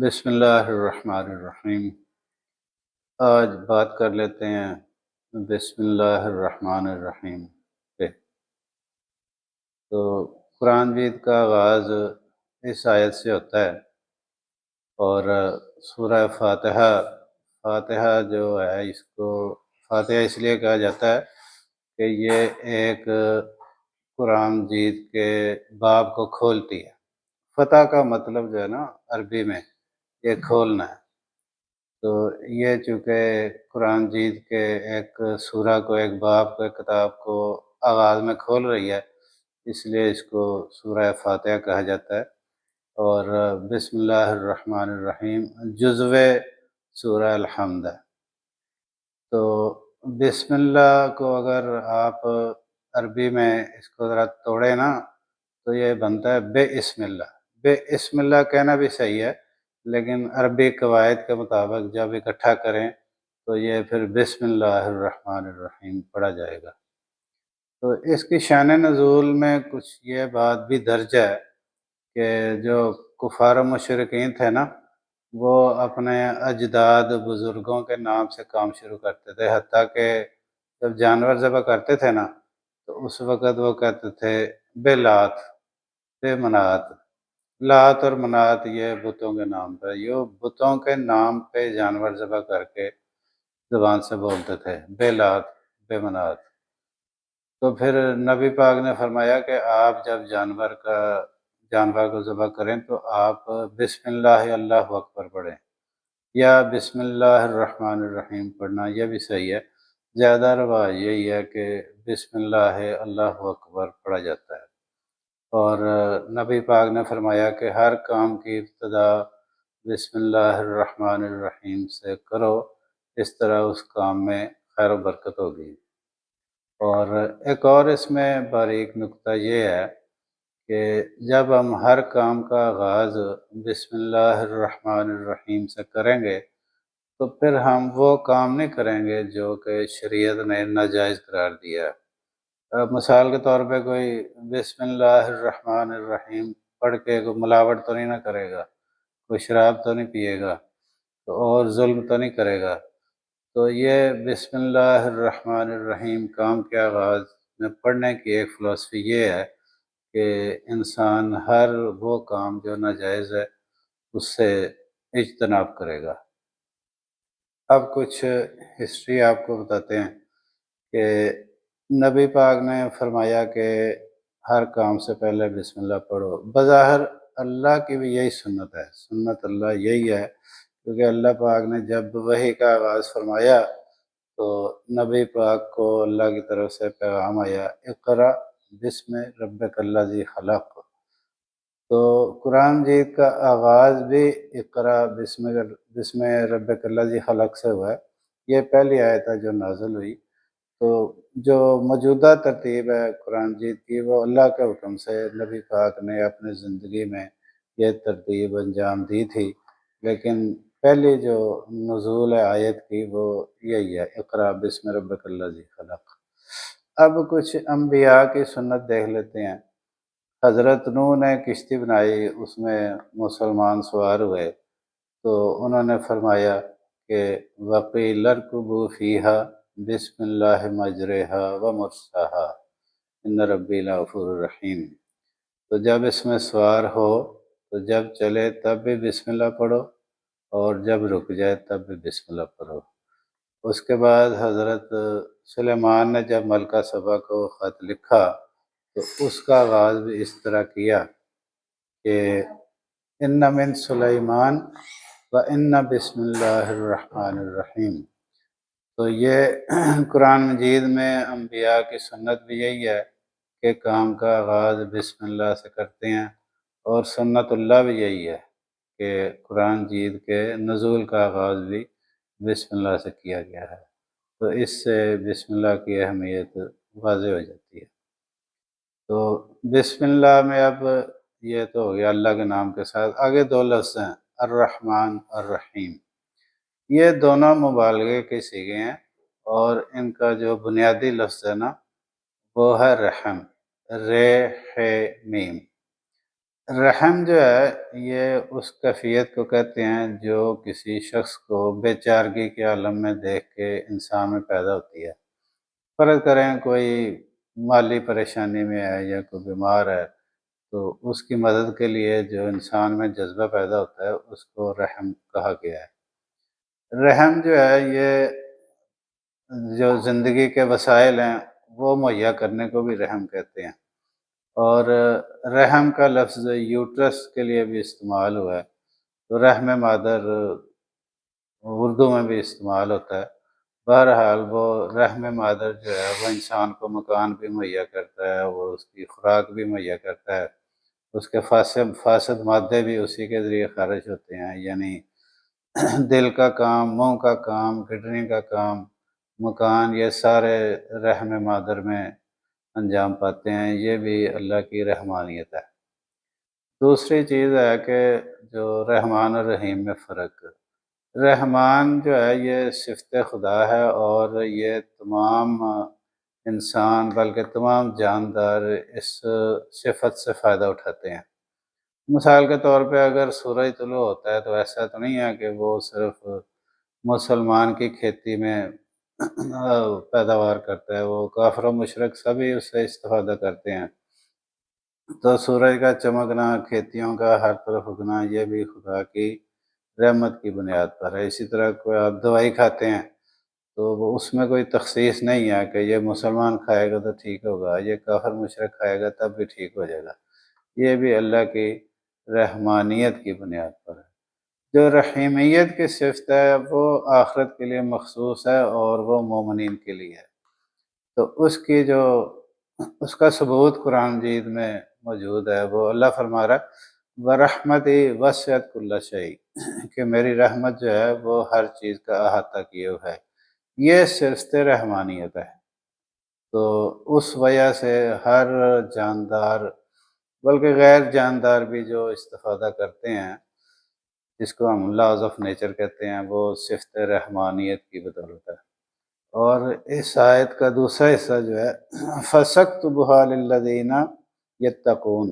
بسم اللہ الرحمن الرحیم۔ آج بات کر لیتے ہیں بسم اللہ الرحمن الرحیم پہ۔ تو قرآن مجید کا آغاز اس آیت سے ہوتا ہے، اور سورہ فاتحہ جو ہے، اس کو فاتحہ اس لیے کہا جاتا ہے کہ یہ ایک قرآن مجید کے باب کو کھولتی ہے۔ فتح کا مطلب جو ہے نا عربی میں، یہ کھولنا ہے۔ تو یہ چونکہ قرآن مجید کے ایک سورہ کو، ایک باب کو، ایک کتاب کو آغاز میں کھول رہی ہے، اس لیے اس کو سورہ فاتحہ کہا جاتا ہے۔ اور بسم اللہ الرحمن الرحیم جزو سورہ الحمد ہے۔ تو بسم اللہ کو اگر آپ عربی میں اس کو ذرا توڑے نا، تو یہ بنتا ہے بے اسم اللہ۔ بے اسم اللہ کہنا بھی صحیح ہے، لیکن عربی قواعد کے مطابق جب اکٹھا کریں تو یہ پھر بسم اللہ الرحمن الرحیم پڑھا جائے گا۔ تو اس کی شان نزول میں کچھ یہ بات بھی درج ہے کہ جو کفار و مشرکین تھے نا، وہ اپنے اجداد بزرگوں کے نام سے کام شروع کرتے تھے، حتیٰ کہ جب جانور ذبح کرتے تھے نا، تو اس وقت وہ کہتے تھے بے لات، بے منات۔ لات اور منات یہ بتوں کے نام پہ، یہ بتوں کے نام پہ جانور ذبح کر کے زبان سے بولتے تھے بے لات، بے منات۔ تو پھر نبی پاک نے فرمایا کہ آپ جب جانور کو ذبح کریں تو آپ بسم اللہ اللہ اکبر پڑھیں، یا بسم اللہ الرحمن الرحیم پڑھنا، یہ بھی صحیح ہے۔ زیادہ رواج یہی ہے کہ بسم اللہ اللہ اکبر پڑھا جاتا ہے۔ اور نبی پاک نے فرمایا کہ ہر کام کی ابتدا بسم اللہ الرحمن الرحیم سے کرو، اس طرح اس کام میں خیر و برکت ہوگی۔ اور ایک اور اس میں باریک نکتہ یہ ہے کہ جب ہم ہر کام کا آغاز بسم اللہ الرحمن الرحیم سے کریں گے، تو پھر ہم وہ کام نہیں کریں گے جو کہ شریعت نے ناجائز قرار دیا ہے۔ اب مثال کے طور پہ کوئی بسم اللہ الرحمن الرحیم پڑھ کے کوئی ملاوٹ تو نہیں نہ کرے گا، کوئی شراب تو نہیں پیے گا، اور ظلم تو نہیں کرے گا۔ تو یہ بسم اللہ الرحمن الرحیم کام کے آغاز میں پڑھنے کی ایک فلسفی یہ ہے کہ انسان ہر وہ کام جو ناجائز ہے اس سے اجتناب کرے گا۔ اب کچھ ہسٹری آپ کو بتاتے ہیں کہ نبی پاک نے فرمایا کہ ہر کام سے پہلے بسم اللہ پڑھو۔ بظاہر اللہ کی بھی یہی سنت ہے، سنت اللہ یہی ہے، کیونکہ اللہ پاک نے جب وحی کا آغاز فرمایا تو نبی پاک کو اللہ کی طرف سے پیغام آیا، اقرا بسم ربک الذی خلق۔ تو قرآن مجید کا آغاز بھی اقرا بسم ربک الذی خلق سے ہوا ہے۔ یہ پہلی آیت ہے جو نازل ہوئی۔ تو جو موجودہ ترتیب ہے قرآن مجید کی، وہ اللہ کے حکم سے نبی پاک نے اپنی زندگی میں یہ ترتیب انجام دی تھی، لیکن پہلی جو نزول ہے آیت کی وہ یہی ہے، اقرا بسم ربک الذی خلق۔ اب کچھ انبیاء کی سنت دیکھ لیتے ہیں۔ حضرت نوح نے کشتی بنائی، اس میں مسلمان سوار ہوئے، تو انہوں نے فرمایا کہ وَقِيلَ ارْكُبُوا فِيهَا بسم اللہ مجرہا ومرساہا ان ربی لغفور رحیم۔ تو جب اس میں سوار ہو تو جب چلے تب بھی بسم اللہ پڑھو، اور جب رک جائے تب بھی بسم اللہ پڑھو۔ اس کے بعد حضرت سلیمان نے جب ملکہ سبا کو خط لکھا تو اس کا آغاز بھی اس طرح کیا کہ ان من سلیمان و ان بسم اللہ الرحمن الرحیم۔ تو یہ قرآن مجید میں انبیاء کی سنت بھی یہی ہے کہ کام کا آغاز بسم اللہ سے کرتے ہیں، اور سنت اللہ بھی یہی ہے کہ قرآن مجید کے نزول کا آغاز بھی بسم اللہ سے کیا گیا ہے۔ تو اس سے بسم اللہ کی اہمیت واضح ہو جاتی ہے۔ تو بسم اللہ میں اب یہ تو ہو گیا اللہ کے نام کے ساتھ، آگے دو لفظ ہیں الرحمن الرحیم۔ یہ دونوں مبالغے کے صیغے ہیں، اور ان کا جو بنیادی لفظ ہے نا وہ ہے رحم، ر ح میم۔ رحم جو ہے یہ اس کیفیت کو کہتے ہیں جو کسی شخص کو بے چارگی کے عالم میں دیکھ کے انسان میں پیدا ہوتی ہے۔ فرض کریں کوئی مالی پریشانی میں ہے یا کوئی بیمار ہے، تو اس کی مدد کے لیے جو انسان میں جذبہ پیدا ہوتا ہے اس کو رحم کہا گیا ہے۔ رحم جو ہے یہ جو زندگی کے وسائل ہیں وہ مہیا کرنے کو بھی رحم کہتے ہیں، اور رحم کا لفظ یوٹرس کے لیے بھی استعمال ہوا ہے، تو رحم مادر اردو میں بھی استعمال ہوتا ہے۔ بہرحال وہ رحم مادر جو ہے وہ انسان کو مکان بھی مہیا کرتا ہے، وہ اس کی خوراک بھی مہیا کرتا ہے، اس کے فاسد مادے بھی اسی کے ذریعے خارج ہوتے ہیں، یعنی دل کا کام، منہ کا کام، کڈنی کا کام، مکان، یہ سارے رحم مادر میں انجام پاتے ہیں۔ یہ بھی اللہ کی رحمانیت ہے۔ دوسری چیز ہے کہ جو رحمان اور رحیم میں فرق۔ رحمان جو ہے یہ صفت خدا ہے، اور یہ تمام انسان بلکہ تمام جاندار اس صفت سے فائدہ اٹھاتے ہیں۔ مثال کے طور پہ اگر سورج طلوع ہوتا ہے تو ایسا تو نہیں ہے کہ وہ صرف مسلمان کی کھیتی میں پیداوار کرتا ہے، وہ کافر و مشرک سبھی اس سے استفادہ کرتے ہیں۔ تو سورج کا چمکنا، کھیتیوں کا ہر طرف اگنا، یہ بھی خدا کی رحمت کی بنیاد پر ہے۔ اسی طرح کوئی آپ دوائی کھاتے ہیں تو وہ اس میں کوئی تخصیص نہیں ہے کہ یہ مسلمان کھائے گا تو ٹھیک ہوگا، یہ کافر مشرک کھائے گا تب بھی ٹھیک ہو جائے گا۔ یہ بھی اللہ کی رحمانیت کی بنیاد پر ہے۔ جو رحیمیت کی صفت ہے وہ آخرت کے لیے مخصوص ہے اور وہ مومنین کے لیے ہے۔ تو اس کا ثبوت قرآن مجید میں موجود ہے۔ وہ اللہ فرما رہا ہے وَرَحْمَتِي وَسِعَتْ كُلَّ شَيْءٍ، کہ میری رحمت جو ہے وہ ہر چیز کا احاطہ کیے ہوئے ہے۔ یہ صفت رحمانیت ہے۔ تو اس وجہ سے ہر جاندار بلکہ غیر جاندار بھی جو استفادہ کرتے ہیں، جس کو ہم لاز آف نیچر کہتے ہیں، وہ صفت رحمانیت کی بدولت ہے۔ اور اس آیت کا دوسرا حصہ جو ہے فَسَكْتُبُهَا لِلَّذِينَ يَتَّقُونَ،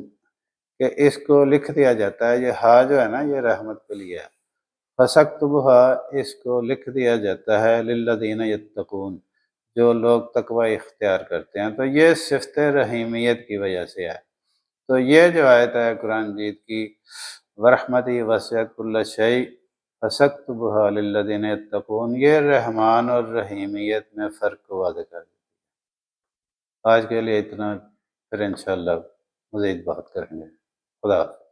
کہ اس کو لکھ دیا جاتا ہے، یہ ہا جو ہے نا یہ رحمت کے لیے ہے۔ فَسَكْتُبُهَا، اس کو لکھ دیا جاتا ہے لِلَّذِينَ يَتَّقُونَ، جو لوگ تقوی اختیار کرتے ہیں۔ تو یہ صفت رحیمیت کی وجہ سے ہے۔ تو یہ جو آیت ہے قرآن مجید کی وَرَحْمَتِي وَسِعَتْ كُلَّ شَيْءٍ فَسَكْتُبُهَا لِلَّذِينَ يَتَّقُونَ، یہ رحمان اور رحیمیت میں فرق کو واضح کر دیتی ہے۔ آج کے لیے اتنا، پھر انشاءاللہ مزید بات کریں گے۔ خدا حافظ۔